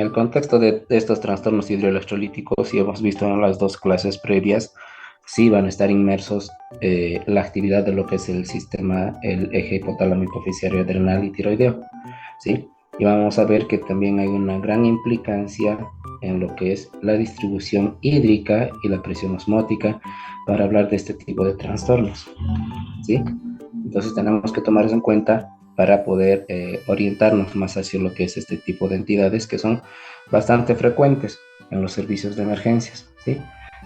el contexto de estos trastornos hidroelectrolíticos, y hemos visto en las dos clases previas, sí van a estar inmersos la actividad de lo que es el sistema, el eje hipotálamo hipoficiario adrenal y tiroideo, ¿sí? Y vamos a ver que también hay una gran implicancia en lo que es la distribución hídrica y la presión osmótica para hablar de este tipo de trastornos, ¿sí? Entonces tenemos que tomar eso en cuenta para poder orientarnos más hacia lo que es este tipo de entidades que son bastante frecuentes en los servicios de emergencias, ¿sí?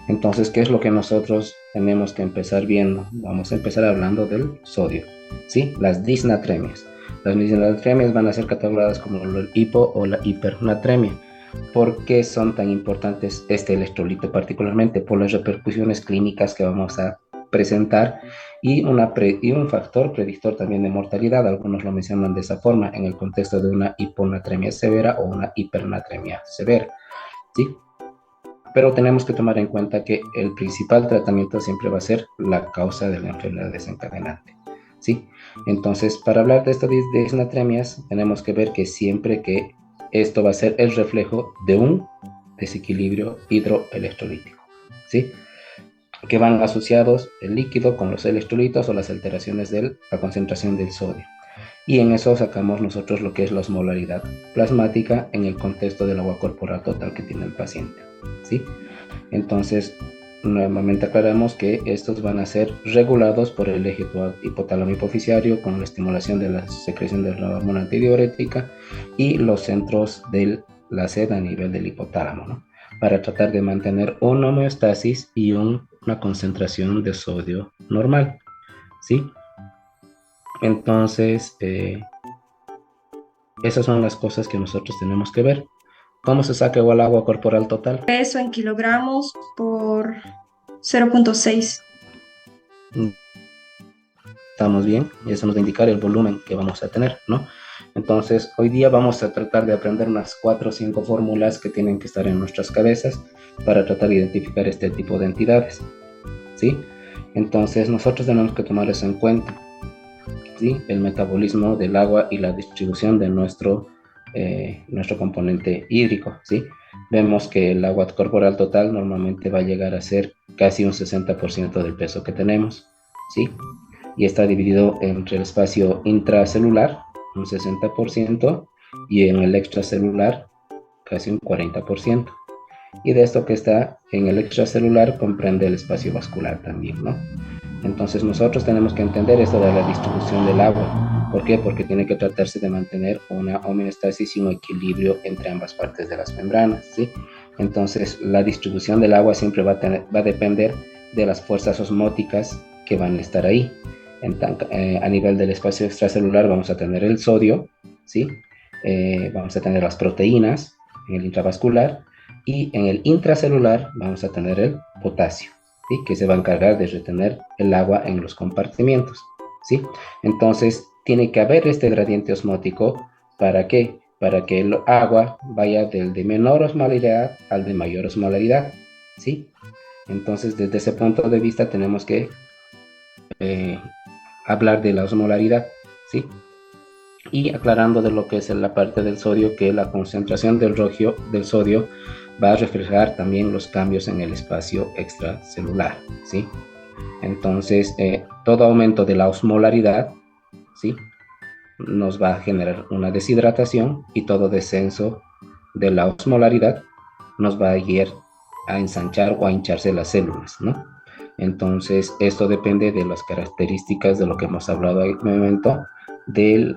Entonces, ¿qué es lo que nosotros tenemos que empezar viendo? Vamos a empezar hablando del sodio, ¿sí? Las disnatremias. Las disnatremias van a ser catalogadas como el hipo o la hipernatremia. ¿Por qué son tan importantes este electrolito particularmente? Por las repercusiones clínicas que vamos a presentar y un factor predictor también de mortalidad. Algunos lo mencionan de esa forma en el contexto de una hiponatremia severa o una hipernatremia severa, ¿sí? Pero tenemos que tomar en cuenta que el principal tratamiento siempre va a ser la causa de la enfermedad desencadenante, ¿sí? Entonces, para hablar de estas disnatremias, tenemos que ver que siempre que esto va a ser el reflejo de un desequilibrio hidroelectrolítico, ¿sí? Que van asociados el líquido con los electrolitos o las alteraciones de la concentración del sodio. Y en eso sacamos nosotros lo que es la osmolaridad plasmática en el contexto del agua corporal total que tiene el paciente, ¿sí? Entonces, nuevamente aclaramos que estos van a ser regulados por el eje hipotálamo hipoficiario con la estimulación de la secreción de la hormona antidiurética y los centros de la sed a nivel del hipotálamo, ¿no? Para tratar de mantener una homeostasis y una concentración de sodio normal, ¿sí? Entonces, esas son las cosas que nosotros tenemos que ver. ¿Cómo se saca el agua corporal total? Peso en kilogramos por 0,6. Estamos bien, y eso nos va a indicar el volumen que vamos a tener, ¿no? Entonces, hoy día vamos a tratar de aprender unas 4 o 5 fórmulas que tienen que estar en nuestras cabezas para tratar de identificar este tipo de entidades, ¿sí? Entonces, nosotros tenemos que tomar eso en cuenta, ¿sí? El metabolismo del agua y la distribución de nuestro componente hídrico, ¿sí? Vemos que el agua corporal total normalmente va a llegar a ser casi un 60% del peso que tenemos, ¿sí? Y está dividido entre el espacio intracelular, un 60%, y en el extracelular, casi un 40%. Y de esto que está en el extracelular comprende el espacio vascular también, ¿no? Entonces nosotros tenemos que entender esto de la distribución del agua. ¿Por qué? Porque tiene que tratarse de mantener una homeostasis y un equilibrio entre ambas partes de las membranas, ¿sí? Entonces la distribución del agua siempre va a depender de las fuerzas osmóticas que van a estar ahí. A nivel del espacio extracelular vamos a tener el sodio, ¿sí? Vamos a tener las proteínas en el intravascular, y en el intracelular vamos a tener el potasio, ¿sí? Que se va a encargar de retener el agua en los compartimientos, ¿sí? Entonces tiene que haber este gradiente osmótico. ¿Para qué? Para que el agua vaya del de menor osmolaridad al de mayor osmolaridad, ¿sí? Entonces desde ese punto de vista tenemos que eh, hablar de la osmolaridad, ¿sí? Y aclarando de lo que es la parte del sodio, que la concentración del sodio va a reflejar también los cambios en el espacio extracelular, ¿sí? Entonces, todo aumento de la osmolaridad, ¿sí? Nos va a generar una deshidratación, y todo descenso de la osmolaridad nos va a guiar a ensanchar o a hincharse las células, ¿no? Entonces, esto depende de las características de lo que hemos hablado en un momento, de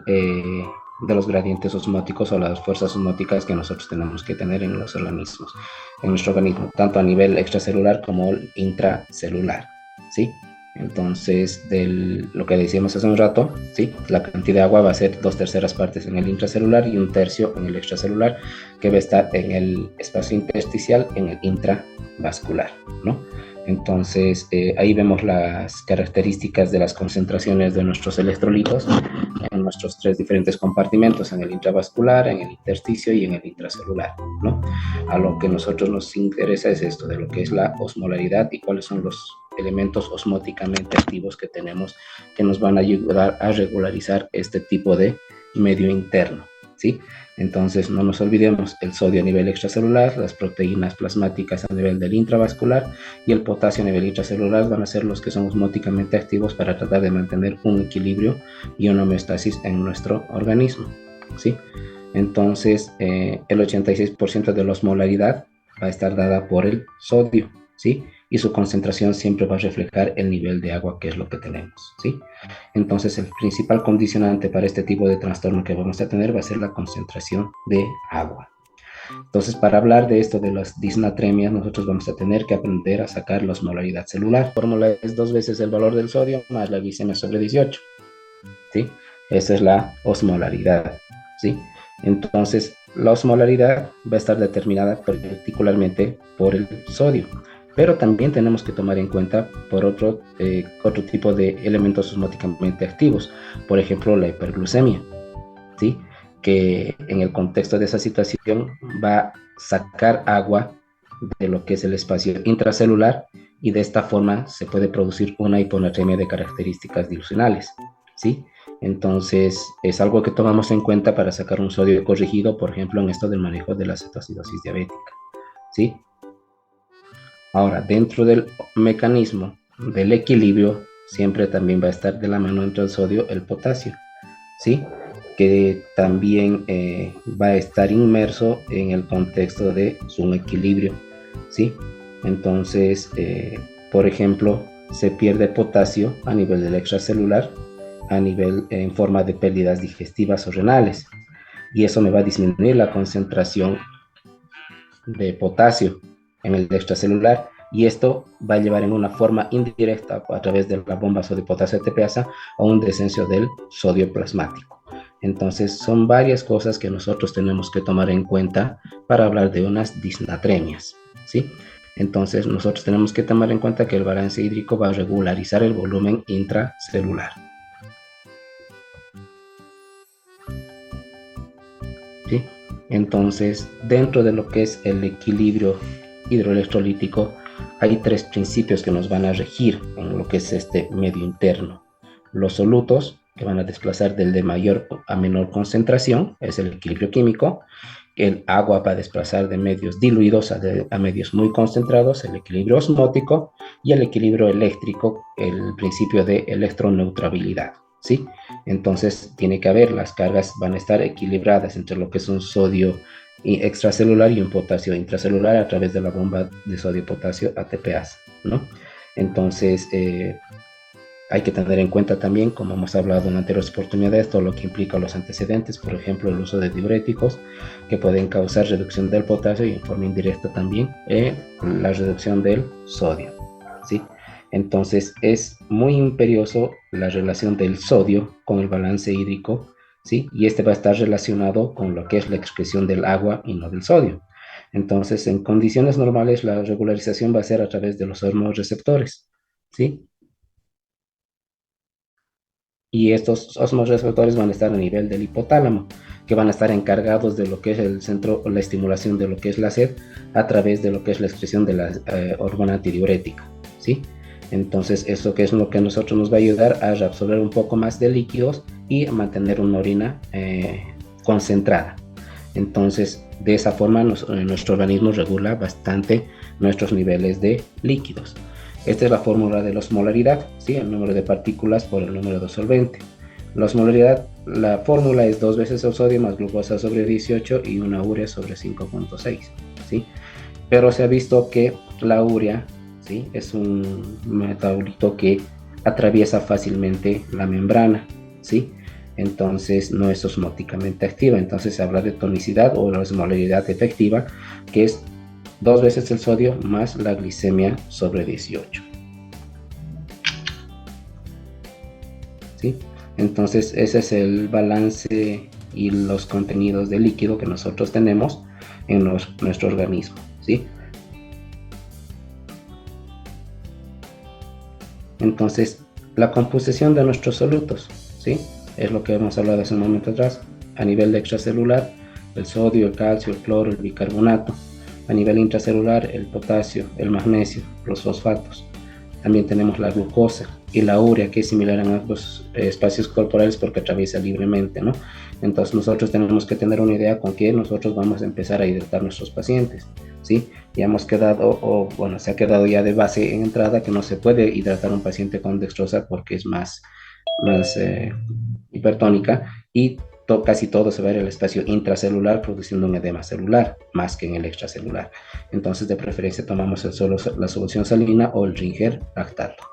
los gradientes osmóticos o las fuerzas osmóticas que nosotros tenemos que tener en los organismos, en nuestro organismo, tanto a nivel extracelular como intracelular, ¿sí? Entonces, lo que decíamos hace un rato, ¿sí? La cantidad de agua va a ser 2/3 partes en el intracelular y 1/3 en el extracelular, que va a estar en el espacio intersticial, en el intravascular, ¿no? Entonces, ahí vemos las características de las concentraciones de nuestros electrolitos en nuestros 3 diferentes compartimentos, en el intravascular, en el intersticio y en el intracelular, ¿no? A lo que nosotros nos interesa es esto, de lo que es la osmolaridad y cuáles son los elementos osmóticamente activos que tenemos, que nos van a ayudar a regularizar este tipo de medio interno, ¿sí? Entonces, no nos olvidemos el sodio a nivel extracelular, las proteínas plasmáticas a nivel del intravascular y el potasio a nivel intracelular van a ser los que son osmóticamente activos para tratar de mantener un equilibrio y una homeostasis en nuestro organismo, ¿sí? Entonces, el 86% de la osmolaridad va a estar dada por el sodio, ¿sí? Y su concentración siempre va a reflejar el nivel de agua que es lo que tenemos, ¿sí? Entonces, el principal condicionante para este tipo de trastorno que vamos a tener va a ser la concentración de agua. Entonces, para hablar de esto de las disnatremias, nosotros vamos a tener que aprender a sacar la osmolaridad celular. La fórmula es 2 veces el valor del sodio más la glicemia sobre 18, ¿sí? Esa es la osmolaridad, ¿sí? Entonces, la osmolaridad va a estar determinada particularmente por el sodio, pero también tenemos que tomar en cuenta por otro tipo de elementos osmóticamente activos, por ejemplo, la hiperglucemia, ¿sí? Que en el contexto de esa situación va a sacar agua de lo que es el espacio intracelular y de esta forma se puede producir una hiponatremia de características dilucionales, ¿sí? Entonces, es algo que tomamos en cuenta para sacar un sodio corregido, por ejemplo, en esto del manejo de la cetoacidosis diabética, ¿sí? Ahora, dentro del mecanismo del equilibrio, siempre también va a estar de la mano entre el sodio el potasio, ¿sí? Que también va a estar inmerso en el contexto de su equilibrio, ¿sí? Entonces, por ejemplo, se pierde potasio a nivel del extracelular, a nivel en forma de pérdidas digestivas o renales, y eso me va a disminuir la concentración de potasio en el extracelular, y esto va a llevar en una forma indirecta a través de la bomba sodio-potasio ATPasa a un descenso del sodio plasmático. Entonces son varias cosas que nosotros tenemos que tomar en cuenta para hablar de unas disnatremias, ¿sí? Entonces nosotros tenemos que tomar en cuenta que el balance hídrico va a regularizar el volumen intracelular, ¿sí? Entonces, dentro de lo que es el equilibrio hidroelectrolítico, hay 3 principios que nos van a regir en lo que es este medio interno. Los solutos, que van a desplazar del de mayor a menor concentración, es el equilibrio químico. El agua va a desplazar de medios diluidos a medios muy concentrados, el equilibrio osmótico, y el equilibrio eléctrico, el principio de electroneutrabilidad, ¿sí? Entonces tiene que haber, las cargas van a estar equilibradas entre lo que es un sodio extracelular y un potasio intracelular a través de la bomba de sodio-potasio ATPasa, ¿no? Entonces, hay que tener en cuenta también, como hemos hablado en anteriores oportunidades, todo lo que implica los antecedentes, por ejemplo, el uso de diuréticos que pueden causar reducción del potasio y en forma indirecta también la reducción del sodio, ¿sí? Entonces es muy imperioso la relación del sodio con el balance hídrico, ¿sí? Y este va a estar relacionado con lo que es la excreción del agua y no del sodio. Entonces, en condiciones normales, la regularización va a ser a través de los osmoreceptores, ¿sí? Y estos osmoreceptores van a estar a nivel del hipotálamo, que van a estar encargados de lo que es el centro, la estimulación de lo que es la sed a través de lo que es la excreción de la hormona antidiurética, ¿sí? Entonces, eso que es lo que a nosotros nos va a ayudar a reabsorber un poco más de líquidos y a mantener una orina concentrada. Entonces, de esa forma, nuestro organismo regula bastante nuestros niveles de líquidos. Esta es la fórmula de la osmolaridad, ¿sí? El número de partículas por el número de solvente. La osmolaridad, la fórmula es 2 veces el sodio más glucosa sobre 18 y una urea sobre 5.6, ¿sí? Pero se ha visto que la urea, ¿sí?, es un metabolito que atraviesa fácilmente la membrana, ¿sí? Entonces no es osmóticamente activa. Entonces se habla de tonicidad o la osmolaridad efectiva, que es 2 veces el sodio más la glicemia sobre 18, ¿sí? Entonces ese es el balance y los contenidos de líquido que nosotros tenemos en nuestro organismo, ¿sí? Entonces, la composición de nuestros solutos, ¿sí?, es lo que hemos hablado hace un momento atrás. A nivel extracelular, el sodio, el calcio, el cloro, el bicarbonato. A nivel intracelular, el potasio, el magnesio, los fosfatos. También tenemos la glucosa, y la urea, que es similar en ambos espacios corporales porque atraviesa libremente, ¿no? Entonces nosotros tenemos que tener una idea con que nosotros vamos a empezar a hidratar a nuestros pacientes, ¿sí? Ya hemos quedado, o bueno, se ha quedado ya de base en entrada que no se puede hidratar a un paciente con dextrosa porque es más hipertónica y casi todo se va a ir al espacio intracelular produciendo un edema celular más que en el extracelular. Entonces de preferencia tomamos la solución salina o el Ringer lactato.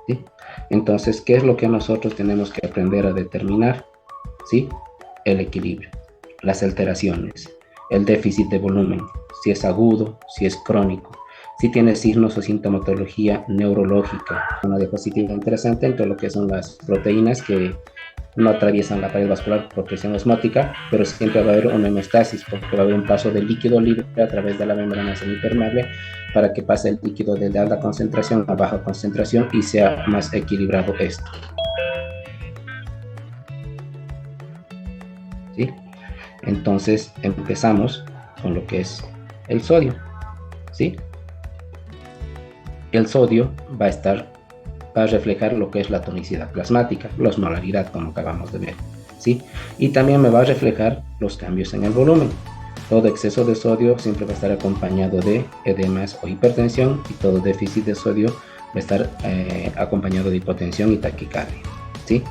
¿Sí? Entonces, ¿qué es lo que nosotros tenemos que aprender a determinar? ¿Sí? El equilibrio, las alteraciones, el déficit de volumen, si es agudo, si es crónico, si tiene signos o sintomatología neurológica. Una diapositiva interesante entre lo que son las proteínas que no atraviesan la pared vascular por presión osmótica, pero siempre va a haber una hemostasis porque va a haber un paso del líquido libre a través de la membrana semipermeable para que pase el líquido de alta concentración a baja concentración y sea más equilibrado esto. ¿Sí? Entonces empezamos con lo que es el sodio. ¿Sí? El sodio va a reflejar lo que es la tonicidad plasmática, la osmolaridad, como acabamos de ver, ¿sí? Y también me va a reflejar los cambios en el volumen. Todo exceso de sodio siempre va a estar acompañado de edemas o hipertensión y todo déficit de sodio va a estar acompañado de hipotensión y taquicardia, ¿sí?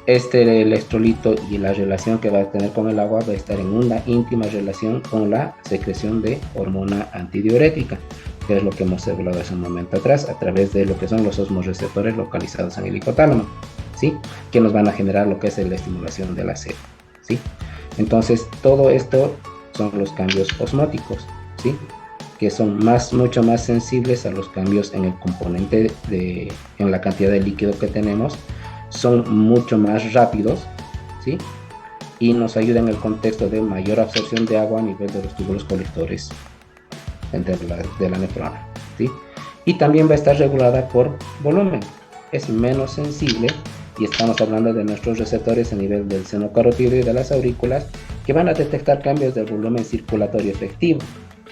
Este electrolito y la relación que va a tener con el agua va a estar en una íntima relación con la secreción de hormona antidiurética, que es lo que hemos hablado hace un momento atrás, a través de lo que son los osmoreceptores localizados en el hipotálamo, ¿sí? Que nos van a generar lo que es la estimulación de la sed, ¿sí? Entonces, todo esto son los cambios osmóticos, ¿sí? Que son mucho más sensibles a los cambios en el componente en la cantidad de líquido que tenemos, son mucho más rápidos, ¿sí? Y nos ayudan en el contexto de mayor absorción de agua a nivel de los túbulos colectores de la nefrona, ¿sí? Y también va a estar regulada por volumen, es menos sensible y estamos hablando de nuestros receptores a nivel del seno carotídeo y de las aurículas que van a detectar cambios del volumen circulatorio efectivo,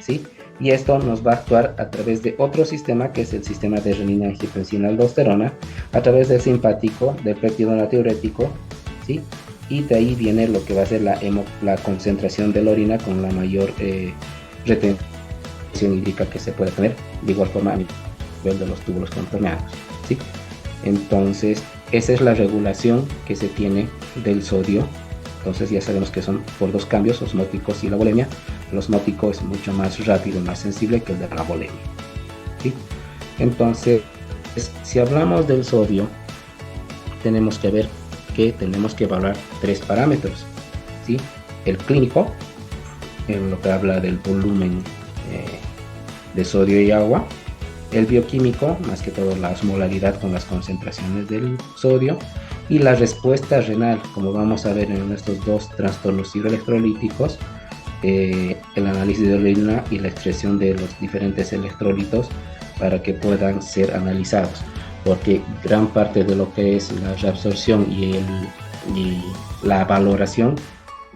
¿sí? Y esto nos va a actuar a través de otro sistema que es el sistema de renina-angiotensina-aldosterona, a través del simpático, del péptido natriurético, ¿sí? Y de ahí viene lo que va a ser la concentración de la orina con la mayor retención hídrica que se puede tener, de igual forma a nivel de los túbulos contorneados, ¿sí? Entonces, esa es la regulación que se tiene del sodio. Entonces ya sabemos que son por dos cambios, osmóticos y la volemia. El osmótico es mucho más rápido y más sensible que el de la volemia, ¿sí? Entonces, si hablamos del sodio, tenemos que ver que tenemos que evaluar tres parámetros, ¿sí? El clínico, en lo que habla del volumen de sodio y agua. El bioquímico, más que todo la osmolaridad con las concentraciones del sodio, y la respuesta renal, como vamos a ver en estos dos trastornos hidroelectrolíticos, el análisis de orina y la expresión de los diferentes electrolitos para que puedan ser analizados, porque gran parte de lo que es la reabsorción y la valoración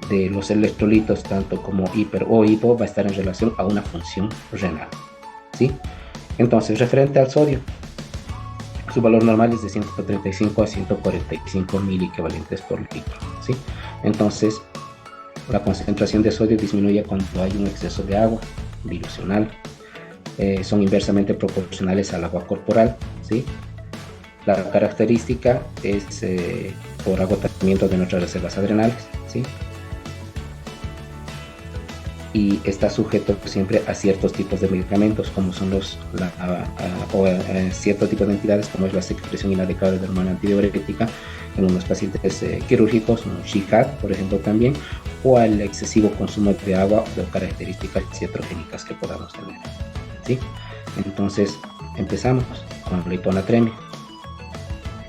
de los electrolitos, tanto como hiper o hipo, va a estar en relación a una función renal, ¿sí? Entonces, referente al sodio, su valor normal es de 135 a 145 mil equivalentes por litro, ¿sí? Entonces, la concentración de sodio disminuye cuando hay un exceso de agua dilucional. Son inversamente proporcionales al agua corporal, ¿sí? La característica es por agotamiento de nuestras reservas adrenales, ¿sí? Y está sujeto siempre a ciertos tipos de medicamentos, como son ciertos tipos de entidades, como es la secreción inadecuada de hormona antidiurética en unos pacientes quirúrgicos, un SHIHAD, por ejemplo, también, o al excesivo consumo de agua o características iatrogénicas que podamos tener, ¿sí? Entonces, empezamos con la hiponatremia.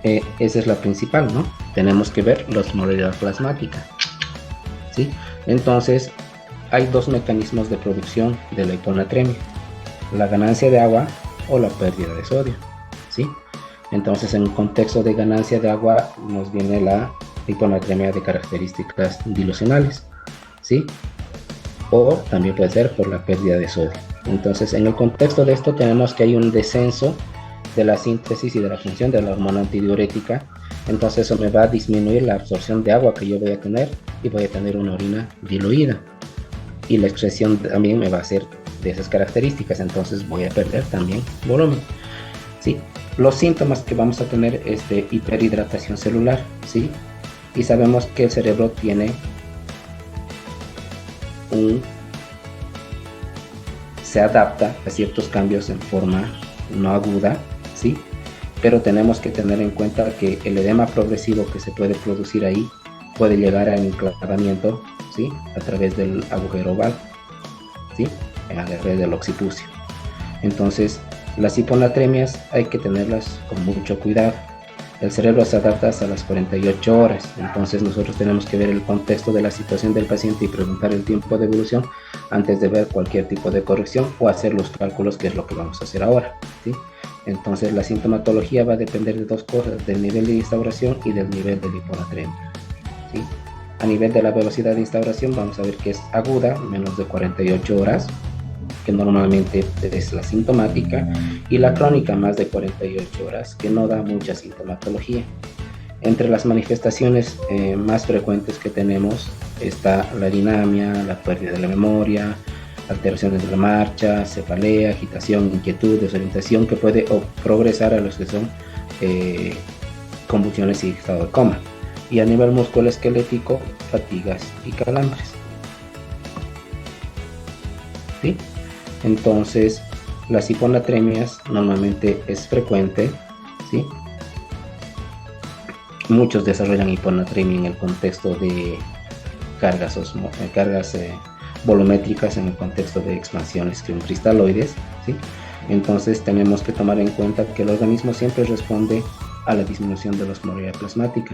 Esa es la principal, ¿no? Tenemos que ver la osmolaridad plasmática, ¿sí? Entonces, hay dos mecanismos de producción de la hiponatremia: la ganancia de agua o la pérdida de sodio, ¿sí? Entonces, en un contexto de ganancia de agua nos viene la hiponatremia de características dilucionales, ¿sí? O también puede ser por la pérdida de sodio. Entonces, en el contexto de esto tenemos que hay un descenso de la síntesis y de la función de la hormona antidiurética. Entonces eso me va a disminuir la absorción de agua que yo voy a tener y voy a tener una orina diluida. Y la excreción también me va a ser de esas características, entonces voy a perder también volumen. ¿Sí? Los síntomas que vamos a tener es de hiperhidratación celular, ¿sí? Y sabemos que el cerebro se adapta a ciertos cambios en forma no aguda, ¿sí? Pero tenemos que tener en cuenta que el edema progresivo que se puede producir ahí puede llegar al enclavamiento, ¿sí? A través del agujero oval, ¿sí? A través del occipucio. Entonces, las hiponatremias hay que tenerlas con mucho cuidado. El cerebro se adapta hasta las 48 horas, entonces nosotros tenemos que ver el contexto de la situación del paciente y preguntar el tiempo de evolución antes de ver cualquier tipo de corrección o hacer los cálculos, que es lo que vamos a hacer ahora, ¿sí? Entonces la sintomatología va a depender de dos cosas, del nivel de instauración y del nivel de la hiponatremia, ¿sí? A nivel de la velocidad de instauración vamos a ver que es aguda, menos de 48 horas, que normalmente es la sintomática, y la crónica más de 48 horas, que no da mucha sintomatología. Entre las manifestaciones más frecuentes que tenemos está la dinamia, la pérdida de la memoria, alteraciones de la marcha, cefalea, agitación, inquietud, desorientación, que puede progresar a los que son convulsiones y estado de coma. Y a nivel musculoesquelético, fatigas y calambres, ¿sí? Entonces, las hiponatremias normalmente es frecuente, ¿sí? Muchos desarrollan hiponatremia en el contexto de cargas volumétricas, en el contexto de expansiones cristaloides, ¿sí? Entonces tenemos que tomar en cuenta que el organismo siempre responde a la disminución de la osmolaridad plasmática,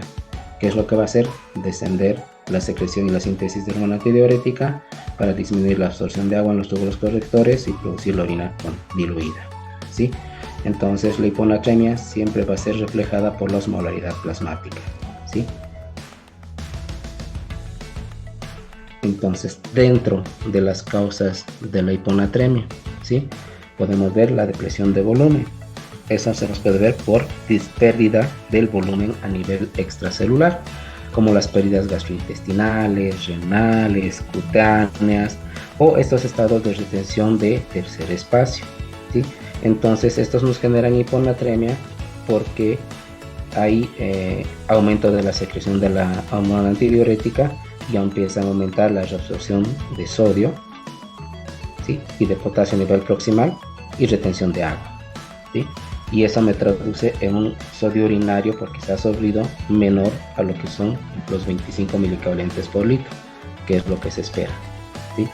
que es lo que va a hacer descender la secreción y la síntesis de hormona antidiurética para disminuir la absorción de agua en los túbulos correctores y producir la orina diluida, ¿sí? Entonces la hiponatremia siempre va a ser reflejada por la osmolaridad plasmática, ¿sí? Entonces, dentro de las causas de la hiponatremia, ¿sí? Podemos ver la depresión de volumen. Eso se nos puede ver por pérdida del volumen a nivel extracelular, como las pérdidas gastrointestinales, renales, cutáneas o estos estados de retención de tercer espacio, ¿sí? Entonces estos nos generan hiponatremia porque hay aumento de la secreción de la hormona antidiurética, ya empieza a aumentar la reabsorción de sodio, ¿sí? Y de potasio a nivel proximal y retención de agua, ¿sí? Y eso me traduce en un sodio urinario porque se ha sobrido menor a lo que son los 25 milicavalentes por litro, que es lo que se espera, ¿sí?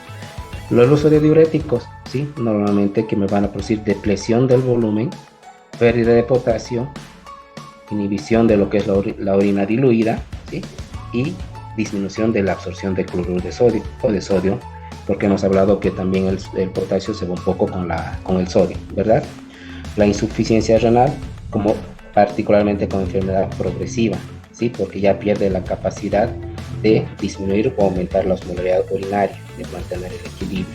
Los sodiodiuréticos, ¿sí? Normalmente que me van a producir depresión del volumen, pérdida de potasio, inhibición de lo que es la orina diluida, ¿sí? Y disminución de la absorción de cloruro de sodio o de sodio, porque hemos hablado que también el potasio se va un poco con el sodio, ¿verdad? La insuficiencia renal, como particularmente con enfermedad progresiva, ¿sí? Porque ya pierde la capacidad de disminuir o aumentar la osmolaridad urinaria, de mantener el equilibrio.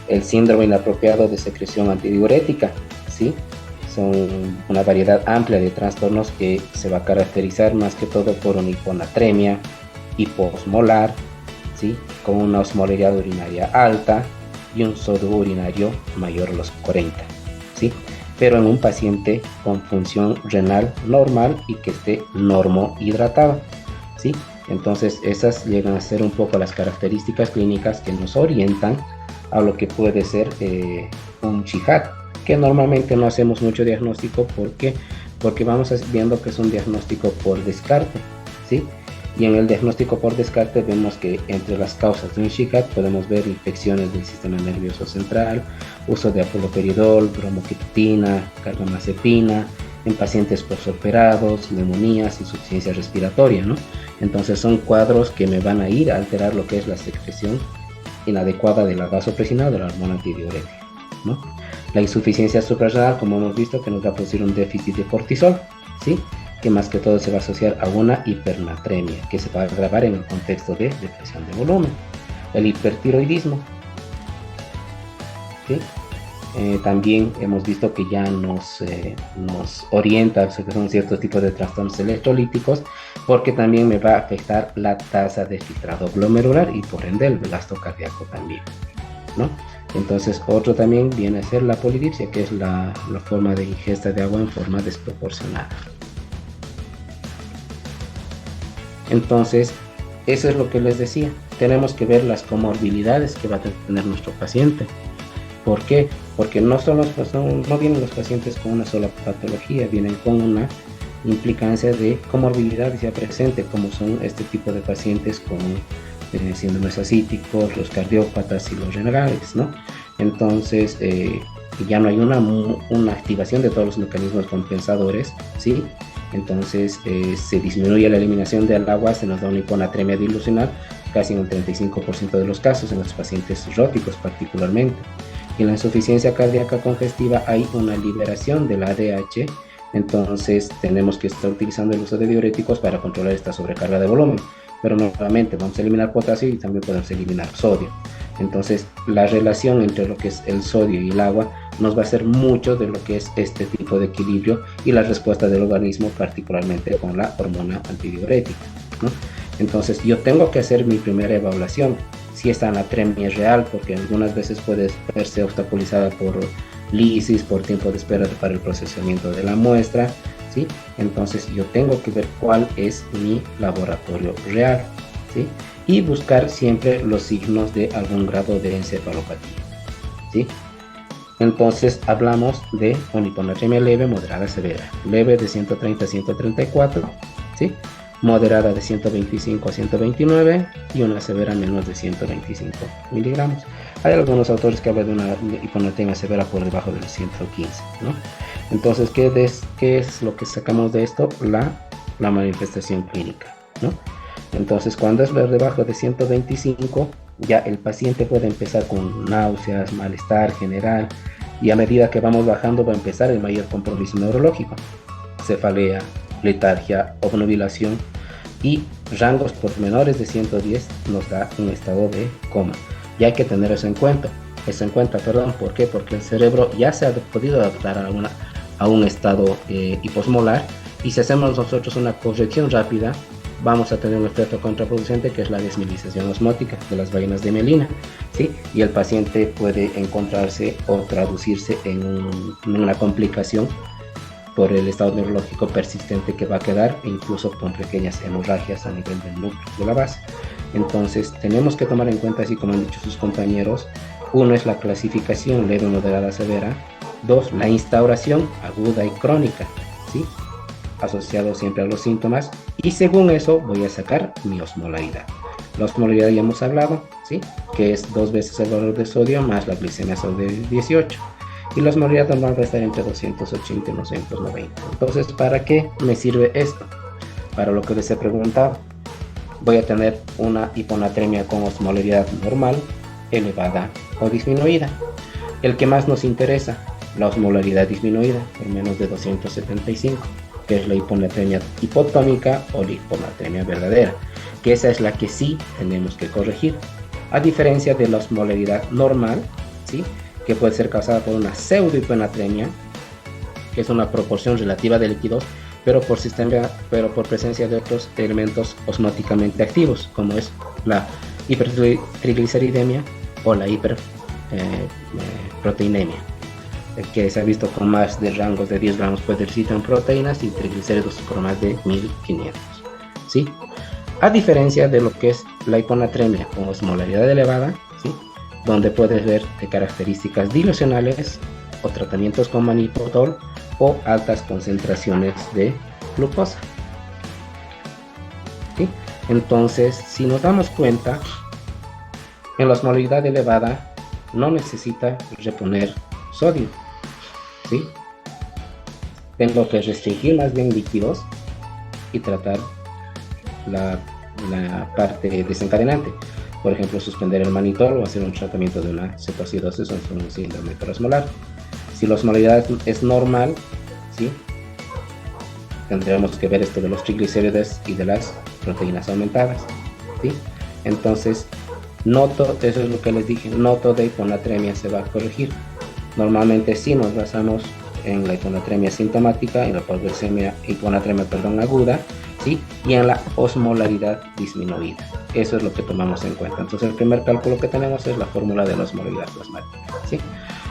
El síndrome inapropiado de secreción antidiurética, ¿sí? Son una variedad amplia de trastornos que se va a caracterizar más que todo por una hiponatremia hiposmolar, ¿sí? Con una osmolaridad urinaria alta y un sodio urinario mayor a los 40, ¿sí? Pero en un paciente con función renal normal y que esté normohidratado, ¿sí? Entonces esas llegan a ser un poco las características clínicas que nos orientan a lo que puede ser un Chihat, que normalmente no hacemos mucho diagnóstico porque vamos viendo que es un diagnóstico por descarte, ¿sí? Y en el diagnóstico por descarte vemos que entre las causas de un Chihat podemos ver infecciones del sistema nervioso central, uso de apoloperidol, bromocriptina, carbamazepina, en pacientes postoperados, neumonías, insuficiencia respiratoria, ¿no? Entonces son cuadros que me van a ir a alterar lo que es la secreción inadecuada de la vasopresina o de la hormona antidiurética, ¿no? La insuficiencia suprarrenal, como hemos visto, que nos va a producir un déficit de cortisol, ¿sí? Que más que todo se va a asociar a una hipernatremia, que se va a agravar en el contexto de depresión de volumen. El hipertiroidismo, ¿sí? También hemos visto que ya nos orienta a que son ciertos tipos de trastornos electrolíticos, porque también me va a afectar la tasa de filtrado glomerular y por ende el gasto cardíaco también, ¿no? Entonces, otro también viene a ser la polidipsia, que es la forma de ingesta de agua en forma desproporcionada. Entonces, eso es lo que les decía. Tenemos que ver las comorbilidades que va a tener nuestro paciente. ¿Por qué? Porque no vienen los pacientes con una sola patología, vienen con una implicancia de comorbilidades ya presente, como son este tipo de pacientes con síndromes ascíticos, los cardiópatas y los renales, ¿no? Entonces, ya no hay una activación de todos los mecanismos compensadores, ¿sí? Entonces, se disminuye la eliminación del agua, se nos da una hiponatremia dilucional, casi en un 35% de los casos, en los pacientes cirróticos particularmente. Y en la insuficiencia cardíaca congestiva hay una liberación del ADH, entonces tenemos que estar utilizando el uso de diuréticos para controlar esta sobrecarga de volumen. Pero nuevamente vamos a eliminar potasio y también podemos eliminar sodio. Entonces la relación entre lo que es el sodio y el agua nos va a hacer mucho de lo que es este tipo de equilibrio y la respuesta del organismo, particularmente con la hormona antidiurética, ¿no? Entonces yo tengo que hacer mi primera evaluación, si esta anatremia es real, porque algunas veces puede verse obstaculizada por lisis, por tiempo de espera para el procesamiento de la muestra, ¿sí? Entonces yo tengo que ver cuál es mi laboratorio real, ¿sí? Y buscar siempre los signos de algún grado de encefalopatía, ¿sí? Entonces hablamos de una hiponatremia leve, moderada, severa. Leve de 130 a 134, ¿sí? Moderada de 125 a 129 y una severa menos de 125 miligramos. Hay algunos autores que hablan de una hiponatremia severa por debajo de los 115, ¿no? Entonces, ¿qué es lo que sacamos de esto? La manifestación clínica, ¿no? Entonces, cuando es debajo de 125, ya el paciente puede empezar con náuseas, malestar general, y a medida que vamos bajando va a empezar el mayor compromiso neurológico, cefalea, letargia, obnubilación, y rangos por menores de 110 nos da un estado de coma. Y hay que tener eso en cuenta. ¿Por qué? Porque el cerebro ya se ha podido adaptar a un estado hiposmolar, y si hacemos nosotros una corrección rápida, vamos a tener un efecto contraproducente, que es la desmilinización osmótica de las vainas de mielina, ¿sí? Y el paciente puede encontrarse o traducirse en una complicación por el estado neurológico persistente que va a quedar, e incluso con pequeñas hemorragias a nivel del núcleo de la base. Entonces tenemos que tomar en cuenta, así como han dicho sus compañeros, uno es la clasificación leve, moderada, severa. Dos, la instauración aguda y crónica, ¿sí? Asociado siempre a los síntomas, y según eso voy a sacar mi osmolaridad. La osmolaridad ya hemos hablado, ¿sí? Que es 2 veces el valor de sodio más la glicemia sobre 18, y la osmolaridad normal va a estar entre 280 y 290. Entonces, ¿para qué me sirve esto? Para lo que les he preguntado. Voy a tener una hiponatremia con osmolaridad normal, elevada o disminuida. El que más nos interesa, la osmolaridad disminuida por menos de 275, que es la hiponatremia hipotónica o la hiponatremia verdadera, que esa es la que sí tenemos que corregir, a diferencia de la osmolaridad normal, ¿sí? Que puede ser causada por una pseudohiponatremia, que es una proporción relativa de líquidos, pero por presencia de otros elementos osmóticamente activos, como es la hipertrigliceridemia o la hiperproteinemia, que se ha visto con más de rangos de 10 gramos por decilitro en proteínas y triglicéridos por más de 1500, ¿sí? A diferencia de lo que es la hiponatremia con osmolaridad elevada, ¿sí? Donde puedes ver de características dilucionales o tratamientos con manitol o altas concentraciones de glucosa, ¿sí? Entonces, si nos damos cuenta, en la osmolaridad elevada no necesita reponer sodio, ¿sí? Tengo que restringir más bien líquidos y tratar la parte desencadenante. Por ejemplo, suspender el manitol o hacer un tratamiento de una cetoacidosis o un síndrome hiperosmolar. Si la osmolaridad es normal, ¿sí? Tendríamos que ver esto de los triglicéridos y de las proteínas aumentadas, ¿sí? Entonces, eso es lo que les dije, no toda hiponatremia se va a corregir. Normalmente sí nos basamos en la hiponatremia sintomática, en la hiponatremia aguda, ¿sí? Y en la osmolaridad disminuida. Eso es lo que tomamos en cuenta. Entonces, el primer cálculo que tenemos es la fórmula de la osmolaridad plasmática, ¿sí?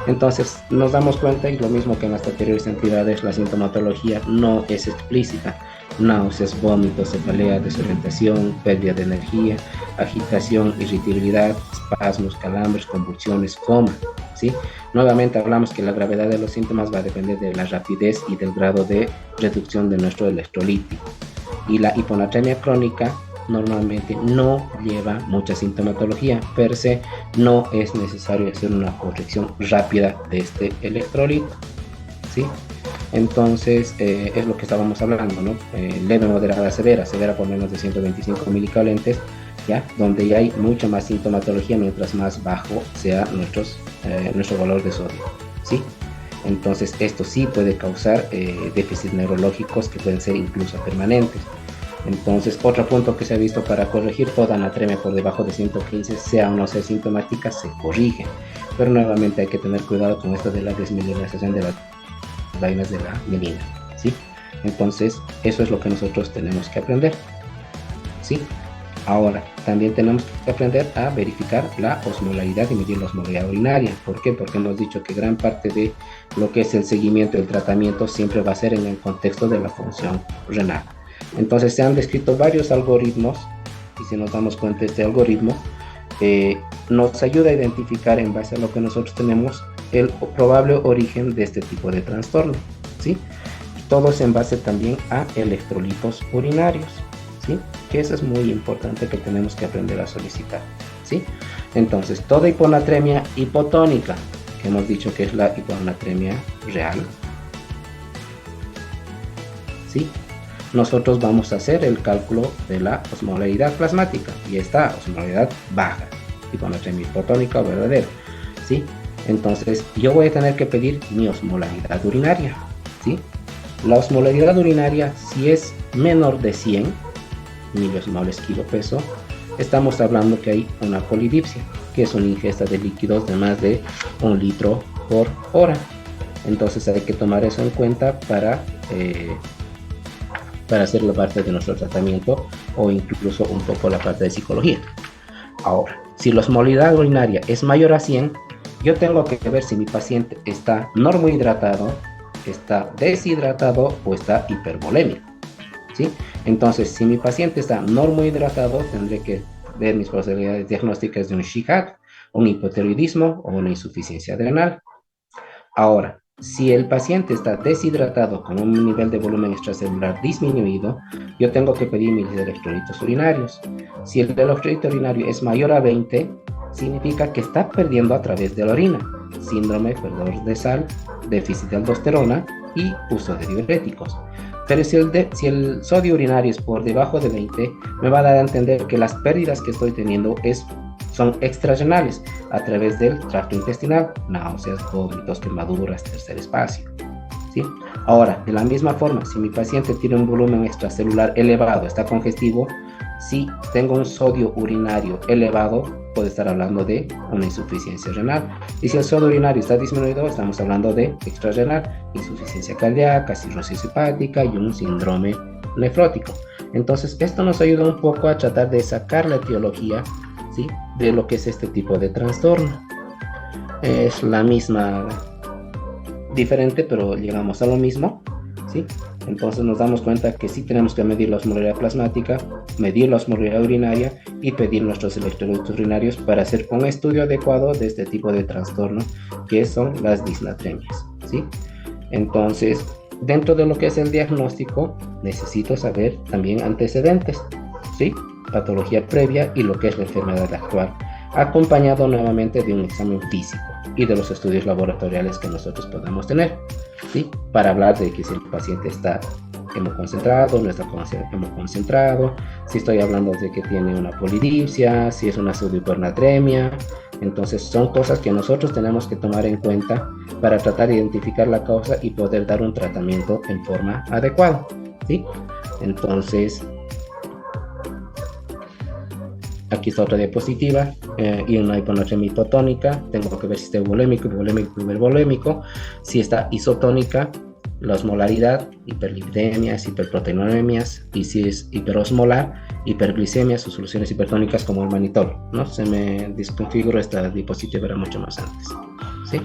Entonces, nos damos cuenta, y lo mismo que en las anteriores entidades, la sintomatología no es explícita. Náuseas, vómitos, cefalea, desorientación, pérdida de energía, agitación, irritabilidad, espasmos, calambres, convulsiones, coma, ¿sí? Nuevamente hablamos que la gravedad de los síntomas va a depender de la rapidez y del grado de reducción de nuestro electrolítico. Y la hiponatremia crónica normalmente no lleva mucha sintomatología. Per se, no es necesario hacer una corrección rápida de este electrolito, ¿sí? Entonces, es lo que estábamos hablando, ¿no? Leve, moderada, severa, severa por menos de 125 milicalentes, ¿ya? Donde ya hay mucha más sintomatología mientras más bajo sea nuestro valor de sodio, ¿sí? Entonces, esto sí puede causar déficits neurológicos que pueden ser incluso permanentes. Entonces, otro punto que se ha visto para corregir toda anatremia por debajo de 115, sea o no sea sintomática, se corrige. Pero nuevamente hay que tener cuidado con esto de la desmineralización de las vainas de la mielina, ¿sí? Entonces, eso es lo que nosotros tenemos que aprender, ¿sí? Ahora, también tenemos que aprender a verificar la osmolaridad y medir la osmolaridad urinaria. ¿Por qué? Porque hemos dicho que gran parte de lo que es el seguimiento y el tratamiento siempre va a ser en el contexto de la función renal. Entonces, se han descrito varios algoritmos, y si nos damos cuenta, este algoritmo nos ayuda a identificar, en base a lo que nosotros tenemos, el probable origen de este tipo de trastorno, ¿sí? Todos en base también a electrolitos urinarios, ¿sí? Que eso es muy importante, que tenemos que aprender a solicitar, ¿sí? Entonces, toda hiponatremia hipotónica, que hemos dicho que es la hiponatremia real, ¿sí? Nosotros vamos a hacer el cálculo de la osmolaridad plasmática, y esta osmolaridad baja, hiponatremia hipotónica o verdadera, ¿sí? Entonces, yo voy a tener que pedir mi osmolaridad urinaria, ¿sí? La osmolaridad urinaria, si es menor de 100 miliosmoles kilo peso, estamos hablando que hay una polidipsia, que es una ingesta de líquidos de más de 1 litro por hora. Entonces, hay que tomar eso en cuenta para hacer la parte de nuestro tratamiento, o incluso un poco la parte de psicología. Ahora, si la osmolaridad urinaria es mayor a 100, yo tengo que ver si mi paciente está normohidratado, está deshidratado o está hipervolémico, ¿sí? Entonces, si mi paciente está normohidratado, tendré que ver mis posibilidades diagnósticas de un SHIHAC, un hipotiroidismo o una insuficiencia adrenal. Ahora, si el paciente está deshidratado con un nivel de volumen extracelular disminuido, yo tengo que pedir mis electrolitos urinarios. Si el electrolito urinario es mayor a 20, significa que está perdiendo a través de la orina, síndrome perdedor de sal, déficit de aldosterona y uso de diuréticos. Pero si el sodio urinario es por debajo de 20, me va a dar a entender que las pérdidas que estoy teniendo son extrarrenales, a través del tracto intestinal, náuseas, vómitos, quemaduras, tercer espacio, ¿sí? Ahora, de la misma forma, si mi paciente tiene un volumen extracelular elevado, está congestivo, si tengo un sodio urinario elevado, puede estar hablando de una insuficiencia renal. Y si el sodio urinario está disminuido, estamos hablando de extrarrenal, insuficiencia cardíaca, cirrosis hepática y un síndrome nefrótico. Entonces, esto nos ayuda un poco a tratar de sacar la etiología, ¿sí?, de lo que es este tipo de trastorno. Es la misma, diferente, pero llegamos a lo mismo, ¿sí? Entonces nos damos cuenta que sí tenemos que medir la osmolaridad plasmática, medir la osmolaridad urinaria y pedir nuestros electrolitos urinarios para hacer un estudio adecuado de este tipo de trastorno, que son las disnatremias, ¿sí? Entonces, dentro de lo que es el diagnóstico, necesito saber también antecedentes, ¿sí?, patología previa y lo que es la enfermedad actual, acompañado nuevamente de un examen físico y de los estudios laboratoriales que nosotros podamos tener, ¿sí?, para hablar de que si el paciente está hemoconcentrado, no está hemoconcentrado, si estoy hablando de que tiene una polidipsia, si es una pseudohipernatremia. Entonces son cosas que nosotros tenemos que tomar en cuenta para tratar de identificar la causa y poder dar un tratamiento en forma adecuada, ¿sí? Entonces, Aquí está otra diapositiva, y una hiponatremia hipotónica. Tengo que ver si está volémico, hipervolémico. Si está isotónica, la osmolaridad, hiperlipidemias, hiperproteinemias, y si es hiperosmolar, hiperglicemias o soluciones hipertónicas como el manitol, ¿no? Se me desconfiguró esta diapositiva, era mucho más antes, ¿sí?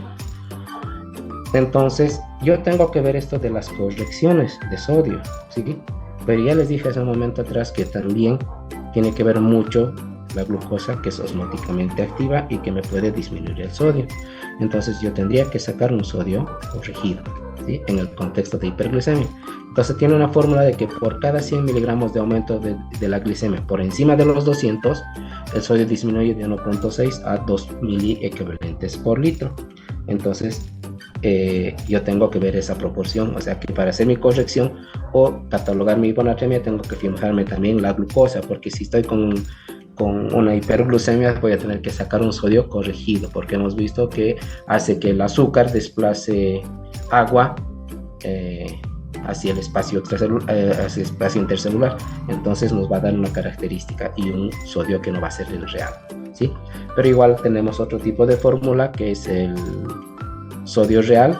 Entonces, yo tengo que ver esto de las correcciones de sodio, ¿sí? Pero ya les dije hace un momento atrás que también tiene que ver mucho la glucosa, que es osmóticamente activa y que me puede disminuir el sodio. Entonces, yo tendría que sacar un sodio corregido, ¿sí? En el contexto de hiperglicemia. Entonces, tiene una fórmula de que por cada 100 miligramos de aumento de la glicemia por encima de los 200, el sodio disminuye de 1.6 a 2 miliequivalentes por litro. Entonces, yo tengo que ver esa proporción, o sea que para hacer mi corrección o catalogar mi hiponatremia tengo que fijarme también la glucosa, porque si estoy con una hiperglucemia voy a tener que sacar un sodio corregido, porque hemos visto que hace que el azúcar desplace agua hacia el espacio hacia el espacio intercelular. Entonces nos va a dar una característica y un sodio que no va a ser el real, ¿sí? Pero igual tenemos otro tipo de fórmula que es el sodio real,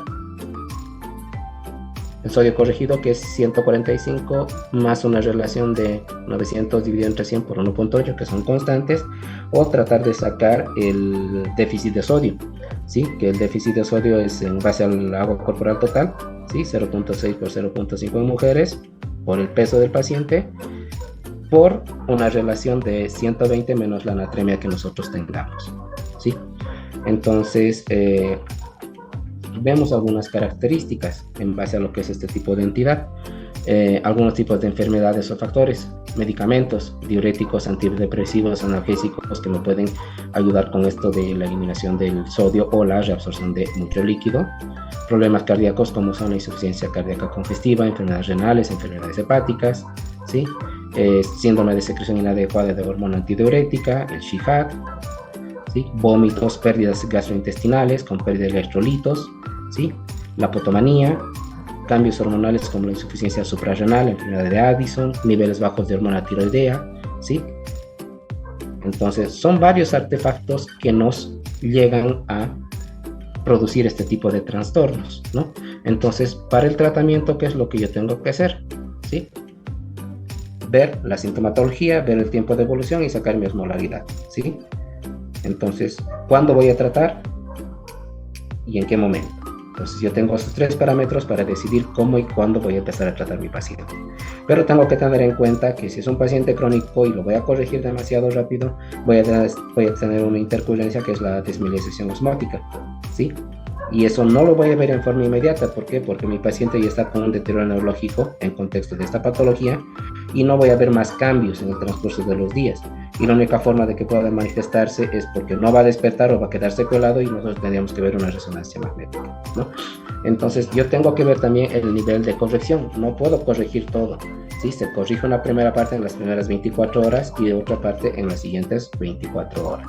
el sodio corregido, que es 145 más una relación de 900 dividido entre 100 por 1.8, que son constantes, o tratar de sacar el déficit de sodio, ¿sí? Que el déficit de sodio es en base al agua corporal total, ¿sí? 0.6 por 0.5 en mujeres, por el peso del paciente, por una relación de 120 menos la natremia que nosotros tengamos, ¿sí? Entonces, vemos algunas características en base a lo que es este tipo de entidad, algunos tipos de enfermedades o factores, medicamentos, diuréticos, antidepresivos, analgésicos que me pueden ayudar con esto de la eliminación del sodio o la reabsorción de mucho líquido, problemas cardíacos como son la insuficiencia cardíaca congestiva, enfermedades renales, enfermedades hepáticas, ¿sí? Síndrome de secreción inadecuada de hormona antidiurética, el SHIHAD, ¿sí? Vómitos, pérdidas gastrointestinales con pérdida de electrolitos, ¿sí? La potomanía, cambios hormonales como la insuficiencia suprarrenal, enfermedad de Addison, niveles bajos de hormona tiroidea, ¿sí? Entonces, son varios artefactos que nos llegan a producir este tipo de trastornos, ¿no? Entonces, para el tratamiento, ¿qué es lo que yo tengo que hacer? ¿Sí? Ver la sintomatología, ver el tiempo de evolución y sacar mi osmolaridad, ¿sí? Entonces, ¿cuándo voy a tratar? ¿Y en qué momento? Entonces, yo tengo esos tres parámetros para decidir cómo y cuándo voy a empezar a tratar a mi paciente. Pero tengo que tener en cuenta que si es un paciente crónico y lo voy a corregir demasiado rápido, voy a tener una intercurrencia que es la desmielización osmótica, ¿sí? Y eso no lo voy a ver en forma inmediata. ¿Por qué? Porque mi paciente ya está con un deterioro neurológico en contexto de esta patología y no voy a ver más cambios en el transcurso de los días. Y la única forma de que pueda manifestarse es porque no va a despertar o va a quedar secuelado y nosotros tendríamos que ver una resonancia magnética, ¿no? Entonces yo tengo que ver también el nivel de corrección. No puedo corregir todo, ¿sí? Se corrige una primera parte en las primeras 24 horas y otra parte en las siguientes 24 horas.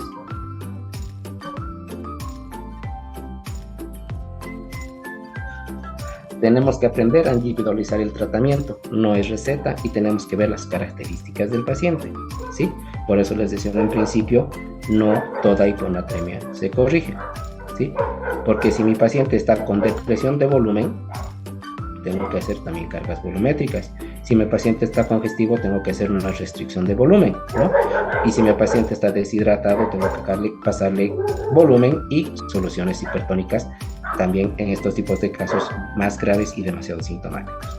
Tenemos que aprender a individualizar el tratamiento, no es receta y tenemos que ver las características del paciente, ¿sí? Por eso les decía en principio, no toda hiponatremia se corrige, ¿sí? Porque si mi paciente está con depresión de volumen, tengo que hacer también cargas volumétricas. Si mi paciente está congestivo, tengo que hacer una restricción de volumen, ¿no? Y si mi paciente está deshidratado, tengo que pasarle volumen y soluciones hipertónicas también en estos tipos de casos más graves y demasiado sintomáticos,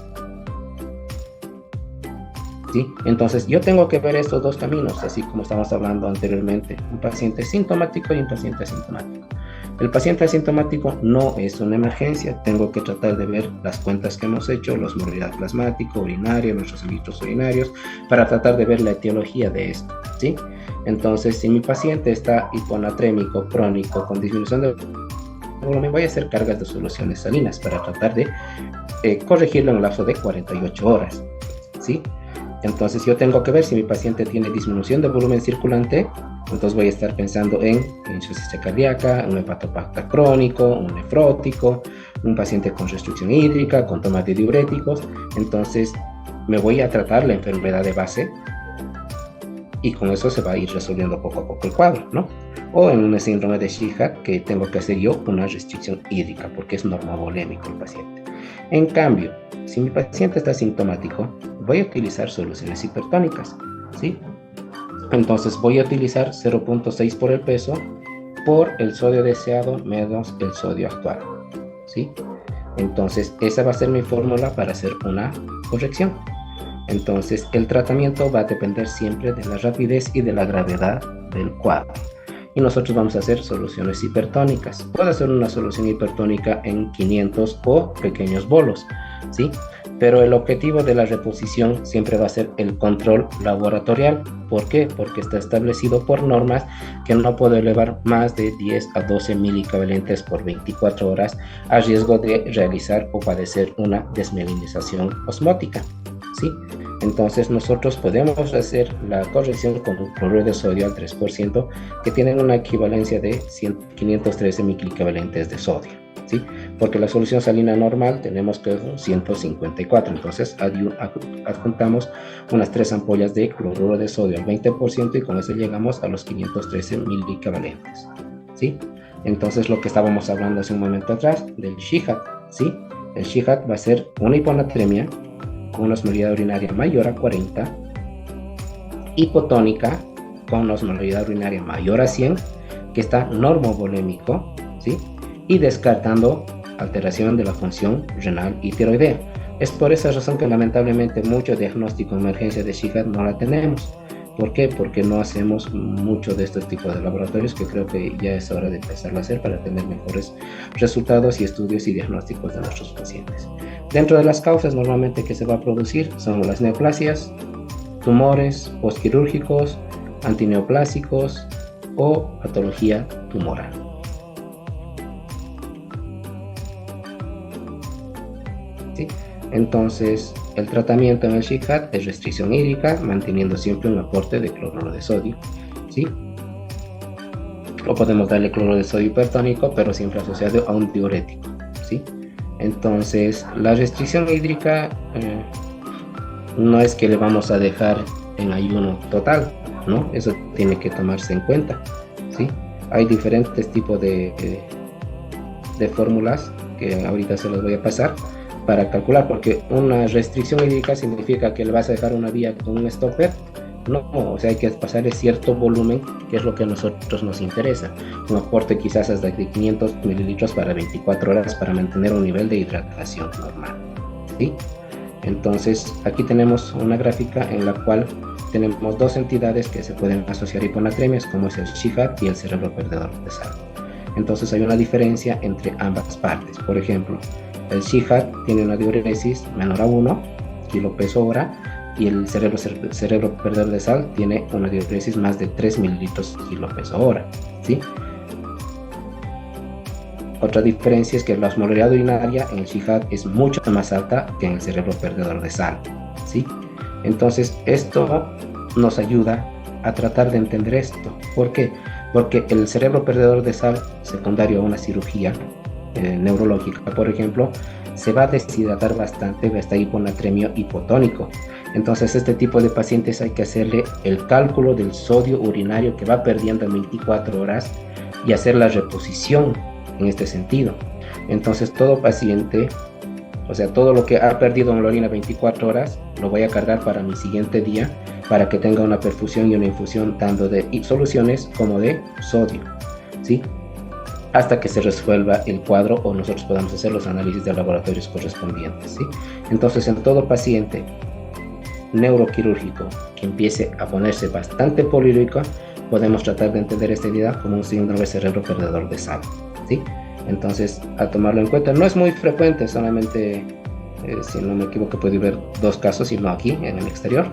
¿sí? Entonces yo tengo que ver estos dos caminos, así como estamos hablando anteriormente, un paciente sintomático y un paciente asintomático. El paciente asintomático no es una emergencia, tengo que tratar de ver las cuentas que hemos hecho, la osmolaridad plasmática, urinaria, nuestros filtros urinarios, para tratar de ver la etiología de esto, ¿sí? Entonces, si mi paciente está hiponatrémico crónico con disminución de volumen, voy a hacer cargas de soluciones salinas para tratar de corregirlo en un lapso de 48 horas, ¿sí? Entonces yo tengo que ver si mi paciente tiene disminución de volumen circulante, entonces voy a estar pensando en insuficiencia cardíaca, un hepatopata crónico, un nefrótico, un paciente con restricción hídrica, con toma de diuréticos. Entonces me voy a tratar la enfermedad de base y con eso se va a ir resolviendo poco a poco el cuadro, ¿no? O en un síndrome de Shihad, que tengo que hacer yo una restricción hídrica porque es normovolémico el paciente. En cambio, si mi paciente está sintomático, voy a utilizar soluciones hipertónicas, ¿sí? Entonces voy a utilizar 0.6 por el peso por el sodio deseado menos el sodio actual, ¿sí? Entonces esa va a ser mi fórmula para hacer una corrección. Entonces el tratamiento va a depender siempre de la rapidez y de la gravedad del cuadro. Y nosotros vamos a hacer soluciones hipertónicas. Puedo hacer una solución hipertónica en 500 o pequeños bolos, ¿sí? Pero el objetivo de la reposición siempre va a ser el control laboratorial. ¿Por qué? Porque está establecido por normas que no puedo elevar más de 10 a 12 milicavalentes por 24 horas a riesgo de realizar o padecer una desmelinización osmótica, ¿sí? Entonces nosotros podemos hacer la corrección con un cloruro de sodio al 3% que tienen una equivalencia de 513 milicavalentes de sodio, ¿sí? Porque la solución salina normal tenemos que 154, entonces adjuntamos unas 3 ampollas de cloruro de sodio al 20% y con eso llegamos a los 513 milicavalentes, ¿sí? Entonces lo que estábamos hablando hace un momento atrás del Shihad, ¿sí? El Shihad va a ser una hiponatremia con una osmolaridad urinaria mayor a 40, hipotónica con una osmolaridad urinaria mayor a 100, que está normovolémico, ¿sí? Y descartando alteración de la función renal y tiroidea. Es por esa razón que lamentablemente mucho diagnóstico de emergencia de Shihad no la tenemos. ¿Por qué? Porque no hacemos mucho de este tipo de laboratorios que creo que ya es hora de empezarlo a hacer para tener mejores resultados y estudios y diagnósticos de nuestros pacientes. Dentro de las causas normalmente que se va a producir son las neoplasias, tumores postquirúrgicos, antineoplásicos o patología tumoral. ¿Sí? Entonces, el tratamiento en el Shihad es restricción hídrica, manteniendo siempre un aporte de cloruro de sodio, ¿sí? O podemos darle cloruro de sodio hipertónico, pero siempre asociado a un diurético, ¿sí? Entonces, la restricción hídrica no es que le vamos a dejar en ayuno total, ¿no? Eso tiene que tomarse en cuenta, ¿sí? Hay diferentes tipos de fórmulas que ahorita se los voy a pasar para calcular, porque una restricción hídrica significa que le vas a dejar una vía con un stopper. No, o sea, hay que pasarle cierto volumen, que es lo que a nosotros nos interesa. Un aporte quizás hasta de 500 mililitros para 24 horas para mantener un nivel de hidratación normal, ¿sí? Entonces, aquí tenemos una gráfica en la cual tenemos dos entidades que se pueden asociar a hiponatremias, como es el Shihad y el cerebro perdedor de sal. Entonces, hay una diferencia entre ambas partes. Por ejemplo, el Shihad tiene una diuresis menor a 1 kilo peso hora y el cerebro perdedor de sal tiene una diuresis más de 3 mililitros kilo peso hora, ¿sí? Otra diferencia es que la osmolaridad urinaria en el Shihad es mucho más alta que en el cerebro perdedor de sal, ¿sí? Entonces esto nos ayuda a tratar de entender esto. ¿Por qué? Porque el cerebro perdedor de sal secundario a una cirugía neurológica, por ejemplo, se va a deshidratar bastante, va a estar hiponatremio hipotónico. Entonces este tipo de pacientes hay que hacerle el cálculo del sodio urinario que va perdiendo en 24 horas y hacer la reposición en este sentido. Entonces todo paciente, o sea, todo lo que ha perdido en la orina 24 horas, lo voy a cargar para mi siguiente día para que tenga una perfusión y una infusión tanto de soluciones como de sodio, ¿sí? Hasta que se resuelva el cuadro o nosotros podamos hacer los análisis de laboratorios correspondientes, ¿sí? Entonces, en todo paciente neuroquirúrgico que empiece a ponerse bastante poliúrico, podemos tratar de entender esta idea como un síndrome cerebro perdedor de sal, ¿sí? Entonces, a tomarlo en cuenta, no es muy frecuente, solamente, si no me equivoco, puede haber 2 casos, y no aquí, en el exterior,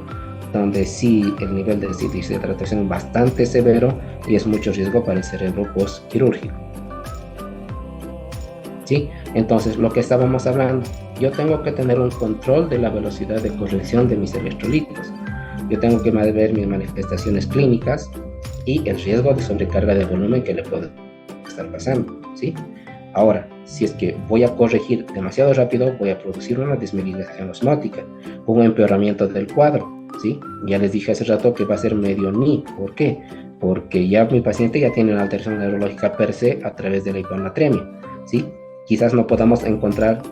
donde sí el nivel de deshidratación es bastante severo y es mucho riesgo para el cerebro postquirúrgico, ¿sí? Entonces, lo que estábamos hablando, yo tengo que tener un control de la velocidad de corrección de mis electrolitos. Yo tengo que ver mis manifestaciones clínicas y el riesgo de sobrecarga de volumen que le puede estar pasando, ¿sí? Ahora, si es que voy a corregir demasiado rápido, voy a producir una desmineralización osmótica, un empeoramiento del cuadro, ¿sí? Ya les dije hace rato que va a ser medio ni. ¿Por qué? Porque ya mi paciente ya tiene una alteración neurológica per se a través de la hipernatremia, ¿sí? Quizás no podamos encontrar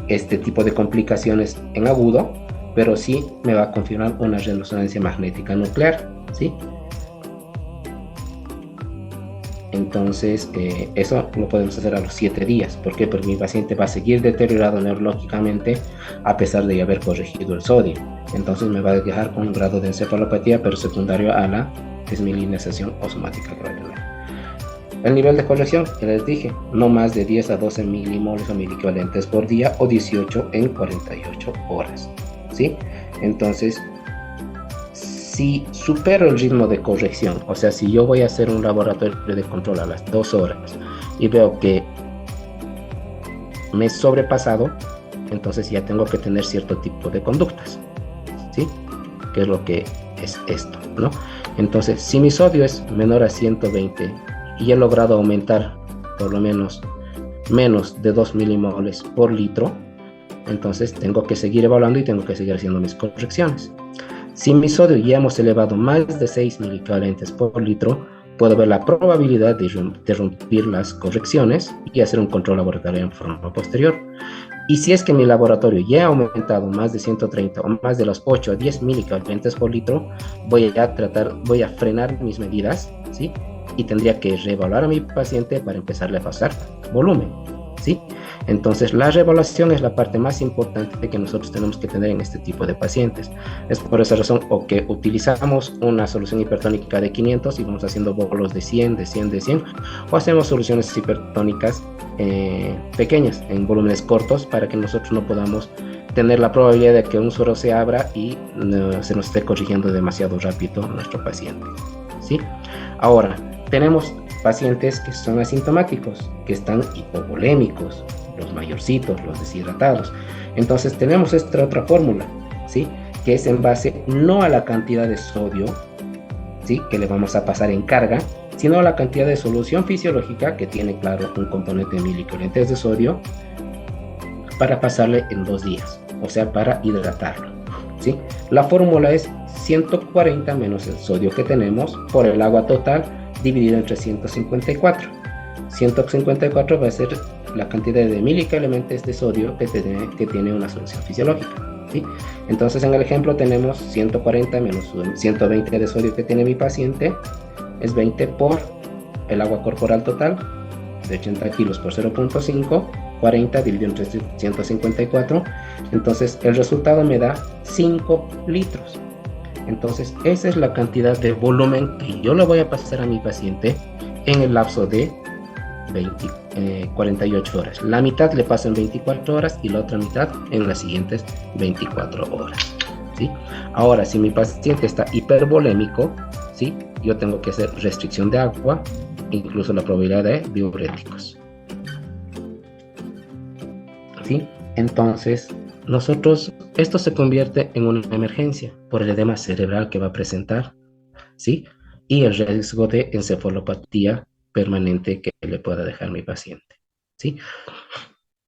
este tipo de complicaciones en agudo, pero sí me va a confirmar una resonancia magnética nuclear, ¿sí? Entonces, eso lo podemos hacer a los 7 días. ¿Por qué? Porque mi paciente va a seguir deteriorado neurológicamente a pesar de haber corregido el sodio. Entonces, me va a dejar con un grado de encefalopatía, pero secundario a la desmilinización osmática gradual. El nivel de corrección, que les dije, no más de 10 a 12 milimoles o miliequivalentes por día o 18 en 48 horas, ¿sí? Entonces, si supero el ritmo de corrección, o sea, si yo voy a hacer un laboratorio de control a las 2 horas y veo que me he sobrepasado, entonces ya tengo que tener cierto tipo de conductas, ¿sí? Que es lo que es esto, ¿no? Entonces, si mi sodio es menor a 120 y he logrado aumentar por lo menos de 2 milimoles por litro, entonces tengo que seguir evaluando y tengo que seguir haciendo mis correcciones. Si mi sodio ya hemos elevado más de 6 milivalentes por litro, puedo ver la probabilidad de interrumpir las correcciones y hacer un control laboratorio en forma posterior. Y si es que mi laboratorio ya ha aumentado más de 130 o más de los 8 a 10 milivalentes por litro, voy a frenar mis medidas, ¿sí? Y tendría que reevaluar a mi paciente para empezarle a pasar volumen, ¿sí? Entonces, la reevaluación es la parte más importante que nosotros tenemos que tener en este tipo de pacientes. Es por esa razón o que utilizamos una solución hipertónica de 500 y vamos haciendo bolos de 100, de 100, de 100, o hacemos soluciones hipertónicas pequeñas, en volúmenes cortos, para que nosotros no podamos tener la probabilidad de que un suero se abra y se nos esté corrigiendo demasiado rápido nuestro paciente, ¿sí? Ahora, tenemos pacientes que son asintomáticos, que están hipovolémicos, los mayorcitos, los deshidratados. Entonces tenemos esta otra fórmula, ¿sí? Que es en base no a la cantidad de sodio, ¿sí? Que le vamos a pasar en carga, sino a la cantidad de solución fisiológica, que tiene, claro, un componente de milicolentes de sodio, para pasarle en 2 días, o sea, para hidratarlo, ¿sí? La fórmula es 140 menos el sodio que tenemos por el agua total dividido entre 154. 154 va a ser la cantidad de milielementos de sodio que tiene una solución fisiológica, ¿sí? Entonces, en el ejemplo tenemos 140 menos 120 de sodio que tiene mi paciente, es 20 por el agua corporal total, de 80 kilos por 0.5, 40 dividido entre 154, entonces el resultado me da 5 litros. Entonces, esa es la cantidad de volumen que yo le voy a pasar a mi paciente en el lapso de 48 horas. La mitad le paso en 24 horas y la otra mitad en las siguientes 24 horas, ¿sí? Ahora, si mi paciente está hipervolémico, ¿sí? Yo tengo que hacer restricción de agua, incluso la probabilidad de diuréticos, ¿sí? Entonces, esto se convierte en una emergencia por el edema cerebral que va a presentar, ¿sí? Y el riesgo de encefalopatía permanente que le pueda dejar mi paciente, ¿sí?